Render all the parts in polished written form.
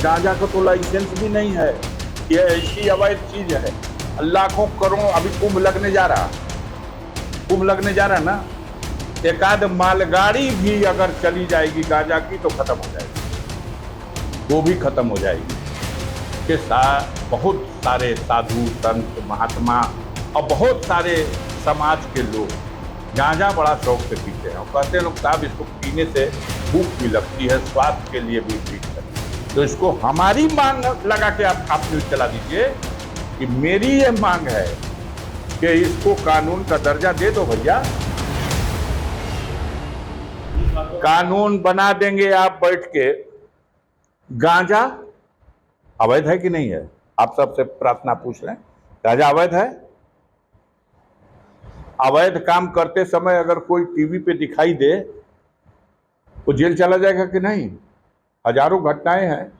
गांजा का तो लाइसेंस भी नहीं है। ये ऐसी अवैध चीज है। लाखों करोड़ अभी कुंभ लगने जा रहा, कुंभ लगने जा रहा ना, एक आध मालगाड़ी भी अगर चली जाएगी गांजा की तो खत्म हो जाएगी, वो भी खत्म हो जाएगी। के साथ बहुत सारे साधु संत महात्मा और बहुत सारे समाज के लोग गांजा बड़ा शौक से पीते हैं और कहते हैं लोग साहब इसको पीने से भूख भी लगती है, स्वास्थ्य के लिए भी ठीक है। तो इसको हमारी मांग लगा के आप न्यूज चला दीजिए कि मेरी ये मांग है कि इसको कानून का दर्जा दे दो भैया। कानून बना देंगे आप बैठ के। गांजा अवैध है कि नहीं है? आप सबसे प्रार्थना पूछ रहे हैं, गांजा अवैध है? अवैध काम करते समय अगर कोई टीवी पे दिखाई दे वो जेल चला जाएगा कि नहीं? हजारों घटनाएं हैं,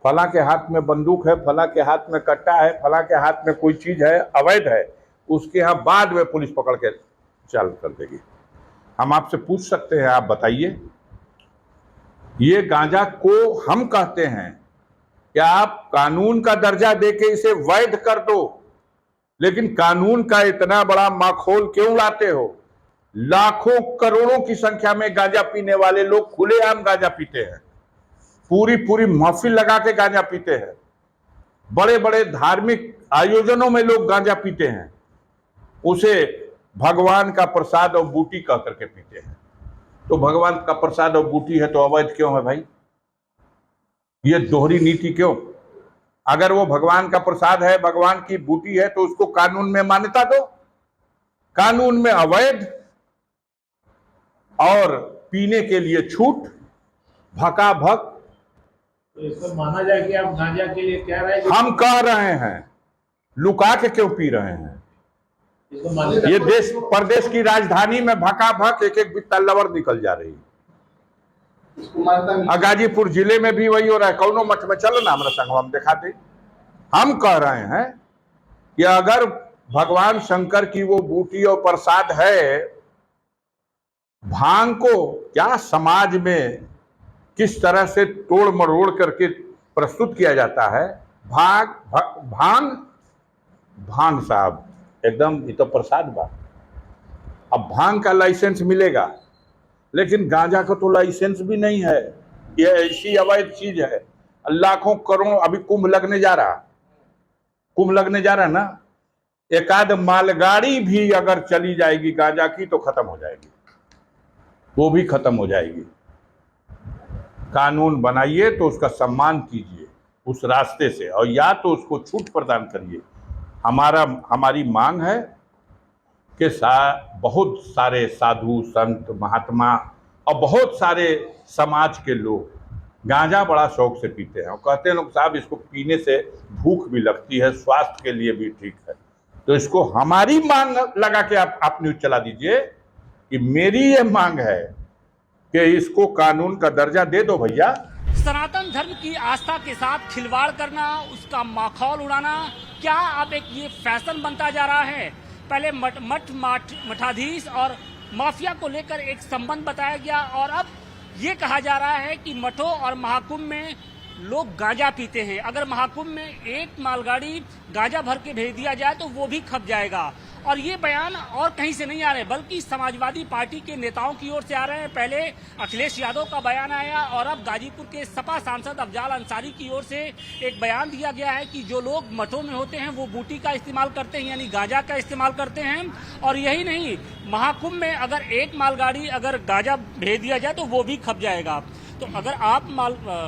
फला के हाथ में बंदूक है, फला के हाथ में कट्टा है, फला के हाथ में कोई चीज है अवैध है, उसके यहाँ बाद में पुलिस पकड़ के चाल कर देगी। हम आपसे पूछ सकते हैं, आप बताइए, ये गांजा को हम कहते हैं कि आप कानून का दर्जा देके इसे वैध कर दो, लेकिन कानून का इतना बड़ा माखौल क्यों लाते हो? लाखों करोड़ों की संख्या में गांजा पीने वाले लोग खुलेआम गांजा पीते हैं, पूरी पूरी महफिल लगा के गांजा पीते हैं, बड़े बड़े धार्मिक आयोजनों में लोग गांजा पीते हैं, उसे भगवान का प्रसाद और बूटी कह करके पीते हैं। तो भगवान का प्रसाद और बूटी है तो अवैध क्यों है भाई? ये दोहरी नीति क्यों? अगर वो भगवान का प्रसाद है, भगवान की बूटी है, तो उसको कानून में मान्यता दो। कानून में अवैध और पीने के लिए छूट, भकाभक। तो इसको माना जाए कि आप गांजा के लिए कह रहे हैं? हम कह रहे हैं, लुका के क्यों पी रहे हैं? ये देश प्रदेश की राजधानी में भकाभक एक एक बित्ता लवर निकल जा रही है। गाजीपुर जिले में भी वही हो रहा है। कौनो मठ में चलो ना, हमारा संग हम दिखा दे। हम कह रहे हैं कि अगर भगवान शंकर की वो बूटी और प्रसाद है, भांग को क्या समाज में किस तरह से तोड़ मरोड़ करके प्रस्तुत किया जाता है। भांग भांग साहब एकदम, ये तो प्रसाद बा। अब भांग का लाइसेंस मिलेगा, लेकिन गांजा का तो लाइसेंस भी नहीं है। ये ऐसी अवैध चीज है। लाखों करोड़ अभी कुंभ लगने जा रहा, कुंभ लगने जा रहा ना, एक आध मालगाड़ी भी अगर चली जाएगी गांजा की तो खत्म हो जाएगी, वो भी खत्म हो जाएगी। कानून बनाइए तो उसका सम्मान कीजिए उस रास्ते से, और या तो उसको छूट प्रदान करिए। हमारी मांग है कि बहुत सारे साधु संत महात्मा और बहुत सारे समाज के लोग गांजा बड़ा शौक से पीते हैं और कहते हैं लोग साहब इसको पीने से भूख भी लगती है, स्वास्थ्य के लिए भी ठीक है। तो इसको हमारी मांग लगा के आप न्यूज चला दीजिए कि मेरी ये मांग है कि इसको कानून का दर्जा दे दो भैया। सनातन धर्म की आस्था के साथ खिलवाड़ करना, उसका माखौल उड़ाना, क्या अब एक ये फैशन बनता जा रहा है? पहले मठाधीश और माफिया को लेकर एक संबंध बताया गया और अब ये कहा जा रहा है कि मठों और महाकुंभ में लोग गांजा पीते हैं। अगर महाकुंभ में एक मालगाड़ी गांजा भर के भेज दिया जाए तो वो भी खप जाएगा। और ये बयान और कहीं से नहीं आ रहे, बल्कि समाजवादी पार्टी के नेताओं की ओर से आ रहे हैं। पहले अखिलेश यादव का बयान आया और अब गाजीपुर के सपा सांसद अफजाल अंसारी की ओर से एक बयान दिया गया है कि जो लोग मठों में होते हैं वो बूटी का इस्तेमाल करते हैं, यानी गांजा का इस्तेमाल करते हैं। और यही नहीं, महाकुंभ में अगर एक मालगाड़ी अगर गांजा भेज दिया जाए तो वो भी खप जाएगा। तो अगर आप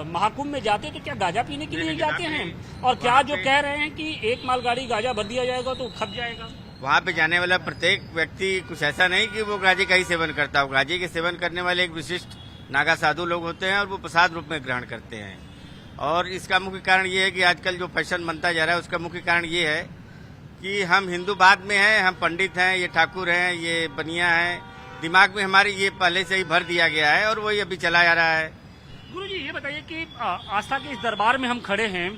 महाकुंभ में जाते तो क्या गांजा पीने के लिए जाते हैं? और क्या जो कह रहे हैं कि एक मालगाड़ी गांजा भर दिया जाएगा तो खप जाएगा? वहाँ पे जाने वाला प्रत्येक व्यक्ति कुछ ऐसा नहीं कि वो गांजे का ही सेवन करता हो। गांजे के सेवन करने वाले एक विशिष्ट नागा साधु लोग होते हैं और वो प्रसाद रूप में ग्रहण करते हैं। और इसका मुख्य कारण ये है कि आजकल जो फैशन बनता जा रहा है उसका मुख्य कारण ये है कि हम हिंदू बाद में हैं, हम पंडित हैं, ये ठाकुर हैं, ये बनिया हैं। दिमाग में हमारी ये पहले से ही भर दिया गया है और वही अभी चला जा रहा है। गुरु जी ये बताइए कि आस्था के इस दरबार में हम खड़े हैं,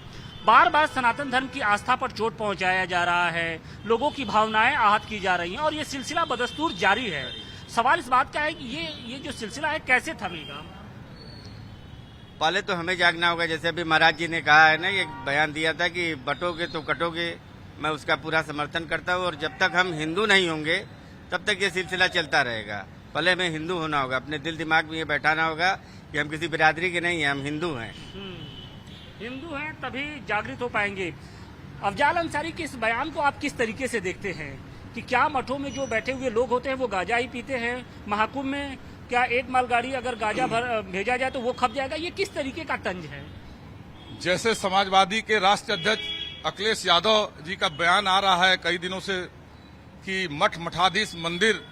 बार बार सनातन धर्म की आस्था पर चोट पहुंचाया जा रहा है, लोगों की भावनाएं आहत की जा रही हैं और ये सिलसिला बदस्तूर जारी है। सवाल इस बात का है कि ये जो सिलसिला है कैसे थमेगा? पहले तो हमें जागना होगा। जैसे अभी महाराज जी ने कहा है ना, ये बयान दिया था कि बटोगे तो कटोगे, मैं उसका पूरा समर्थन करता हूँ। और जब तक हम हिंदू नहीं होंगे तब तक ये सिलसिला चलता रहेगा। पहले हमें हिंदू होना होगा, अपने दिल दिमाग में ये बैठाना होगा कि हम किसी बिरादरी के नहीं हैं, हम हिंदू हैं। हिंदू हैं तभी जागृत हो पाएंगे। अफजाल अंसारी के इस बयान को आप किस तरीके से देखते हैं कि क्या मठों में जो बैठे हुए लोग होते हैं वो गांजा ही पीते हैं? महाकुंभ में क्या एक मालगाड़ी अगर गांजा भेजा जाए तो वो खप जाएगा? ये किस तरीके का तंज है? जैसे समाजवादी के राष्ट्रीय अध्यक्ष अखिलेश यादव जी का बयान आ रहा है कई दिनों से कि मठ मठाधीश मंदिर,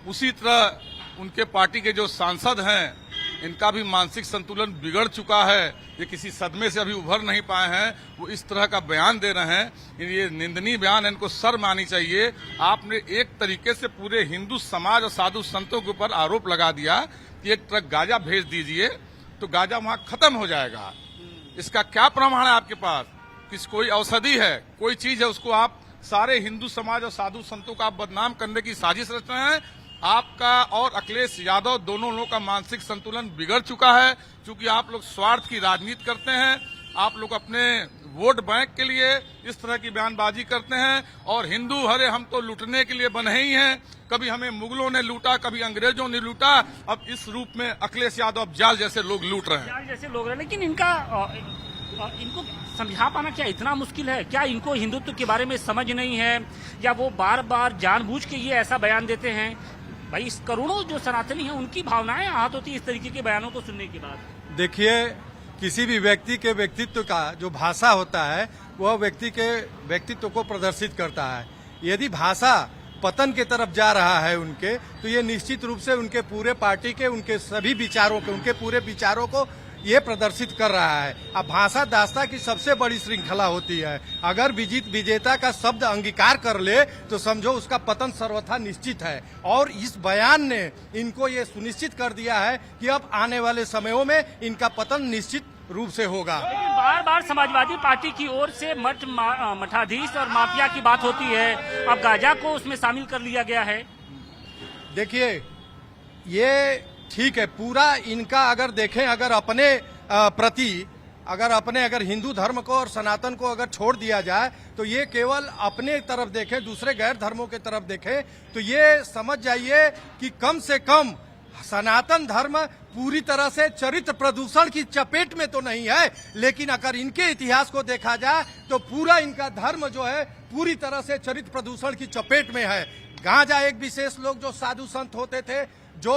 उसी तरह उनके पार्टी के जो सांसद हैं इनका भी मानसिक संतुलन बिगड़ चुका है। ये किसी सदमे से अभी उभर नहीं पाए हैं, वो इस तरह का बयान दे रहे हैं। ये निंदनीय बयान, इनको शर्म आनी चाहिए। आपने एक तरीके से पूरे हिंदू समाज और साधु संतों के ऊपर आरोप लगा दिया कि एक ट्रक गांजा भेज दीजिए तो गांजा वहां खत्म हो जाएगा। इसका क्या प्रमाण है आपके पास? किस कोई औषधि है, कोई चीज है, उसको आप सारे हिंदू समाज और साधु संतों का आप बदनाम करने की साजिश रच रहे हैं। आपका और अखिलेश यादव दोनों लोगों का मानसिक संतुलन बिगड़ चुका है, क्योंकि आप लोग स्वार्थ की राजनीति करते हैं। आप लोग अपने वोट बैंक के लिए इस तरह की बयानबाजी करते हैं। और हिंदू हरे हम तो लूटने के लिए बने ही हैं। कभी हमें मुगलों ने लूटा, कभी अंग्रेजों ने लूटा, अब इस रूप में अखिलेश यादव जाल जैसे लोग लूट रहे हैं। जाल जैसे लोग हैं, लेकिन इनको समझा पाना क्या इतना मुश्किल है? क्या इनको हिंदुत्व के बारे में समझ नहीं है, या वो बार बार जानबूझ के ये ऐसा बयान देते हैं? भाई इस करोड़ों जो सनातनी हैं उनकी भावनाएं आहत होती है इस तरीके के बयानों को सुनने के बाद। देखिए, किसी भी व्यक्ति के व्यक्तित्व का जो भाषा होता है वह व्यक्ति के व्यक्तित्व को प्रदर्शित करता है। यदि भाषा पतन की तरफ जा रहा है उनके, तो ये निश्चित रूप से उनके पूरे पार्टी के, उनके सभी विचारों के, उनके पूरे विचारों को ये प्रदर्शित कर रहा है। अब भाषा दास्ता की सबसे बड़ी श्रृंखला होती है। अगर विजेता का शब्द अंगीकार कर ले तो समझो उसका पतन सर्वथा निश्चित है। और इस बयान ने इनको ये सुनिश्चित कर दिया है कि अब आने वाले समयों में इनका पतन निश्चित रूप से होगा। लेकिन बार बार समाजवादी पार्टी की ओर से मठाधीश और माफिया की बात होती है, अब गांजा को उसमें शामिल कर लिया गया है। देखिए, ये ठीक है, पूरा इनका अगर देखें, अगर अपने प्रति अगर हिंदू धर्म को और सनातन को अगर छोड़ दिया जाए तो ये केवल अपने तरफ देखें, दूसरे गैर धर्मों के तरफ देखें, तो ये समझ जाइए कि कम से कम सनातन धर्म पूरी तरह से चरित्र प्रदूषण की चपेट में तो नहीं है, लेकिन अगर इनके इतिहास को देखा जाए तो पूरा इनका धर्म जो है पूरी तरह से चरित्र प्रदूषण की चपेट में है। गांजा एक विशेष लोग जो साधु संत होते थे, जो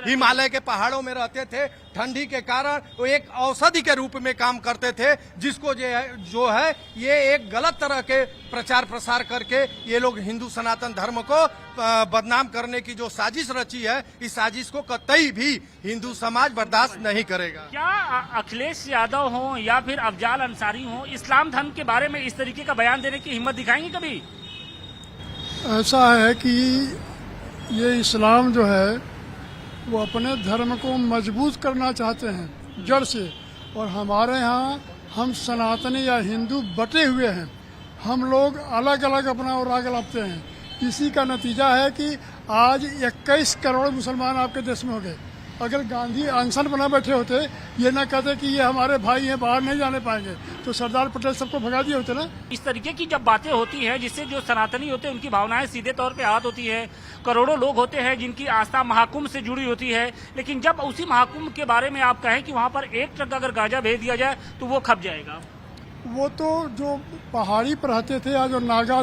हिमालय के पहाड़ों में रहते थे, ठंडी के कारण वो एक औषधि के रूप में काम करते थे, जिसको जो है ये एक गलत तरह के प्रचार प्रसार करके ये लोग हिंदू सनातन धर्म को बदनाम करने की जो साजिश रची है, इस साजिश को कतई भी हिंदू समाज बर्दाश्त नहीं करेगा। क्या अखिलेश यादव हो या फिर अफजाल अंसारी हो, इस्लाम धर्म के बारे में इस तरीके का बयान देने की हिम्मत दिखाएंगे कभी? ऐसा है कि ये इस्लाम जो है वो अपने धर्म को मजबूत करना चाहते हैं जड़ से, और हमारे यहाँ हम सनातनी या हिंदू बटे हुए हैं। हम लोग अलग अलग अपना राग लाते हैं। इसी का नतीजा है कि आज 21 करोड़ मुसलमान आपके देश में हो गए। अगर गांधी अनशन बना बैठे होते, ये ना कहते कि ये हमारे भाई हैं, बाहर नहीं जाने पाएंगे, तो सरदार पटेल सबको भगा दिए होते ना। इस तरीके की जब बातें होती हैं जिससे जो सनातनी होते हैं उनकी भावनाएं सीधे तौर पे आहत होती है। करोड़ों लोग होते हैं जिनकी आस्था महाकुंभ से जुड़ी होती है, लेकिन जब उसी महाकुंभ के बारे में आप कहें कि वहाँ पर एक ट्रक अगर गांजा भेज दिया जाए तो वो खप जाएगा। वो तो जो पहाड़ी पर रहते थे या जो नागा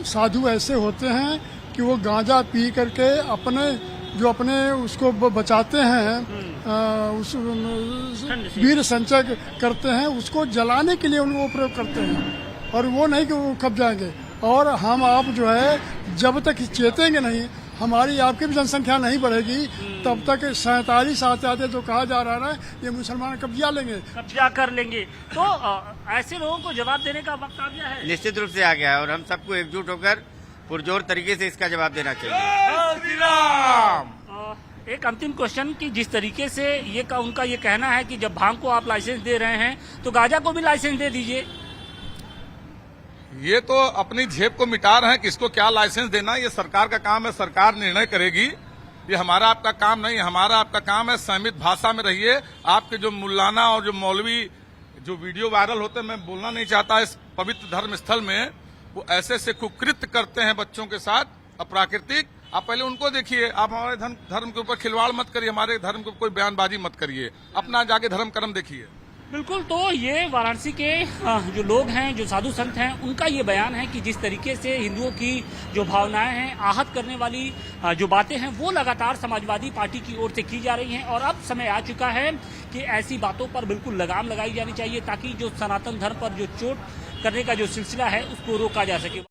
साधु ऐसे होते हैं कि वो गांजा पी करके अपने उसको बचाते हैं, उस वीर संचय करते हैं, उसको जलाने के लिए उनको प्रयोग करते हैं, और वो नहीं कि वो खप जाएंगे। और हम आप जो है जब तक चेतेंगे नहीं, हमारी आपकी भी जनसंख्या नहीं बढ़ेगी, तब तक 47 आते जो कहा जा रहा है ये मुसलमान कब्जा कर लेंगे। तो ऐसे लोगों को जवाब देने का वक्त आ गया है। निश्चित रूप से आ गया है, और हम सबको एकजुट होकर पुरजोर तरीके से इसका जवाब देना चाहिए। एक अंतिम क्वेश्चन कि जिस तरीके से उनका ये कहना है कि जब भांग को आप लाइसेंस दे रहे हैं तो गांजा को भी लाइसेंस दे दीजिए। ये तो अपनी जेब को मिटा रहे हैं, किसको क्या लाइसेंस देना ये सरकार का काम है, सरकार निर्णय करेगी। ये हमारा आपका काम नहीं है। हमारा आपका काम है संयमित भाषा में रहिए। आपके जो मुल्लाना और जो मौलवी जो वीडियो वायरल होते हैं, मैं बोलना नहीं चाहता इस पवित्र धर्म स्थल में, वो ऐसे से कुकृत्य करते हैं बच्चों के साथ अप्राकृतिक। आप पहले उनको देखिए। आप हमारे धर्म के ऊपर खिलवाड़ मत करिए, हमारे धर्म के कोई बयानबाजी मत करिए, अपना जाके धर्म कर्म देखिए। बिल्कुल, तो ये वाराणसी के जो लोग हैं, जो साधु संत हैं, उनका ये बयान है कि जिस तरीके से हिंदुओं की जो भावनाएं हैं, आहत करने वाली जो बातें हैं, वो लगातार समाजवादी पार्टी की ओर से की जा रही हैं और अब समय आ चुका है कि ऐसी बातों पर बिल्कुल लगाम लगाई जानी चाहिए ताकि जो सनातन धर्म पर जो चोट करने का जो सिलसिला है उसको रोका जा सके।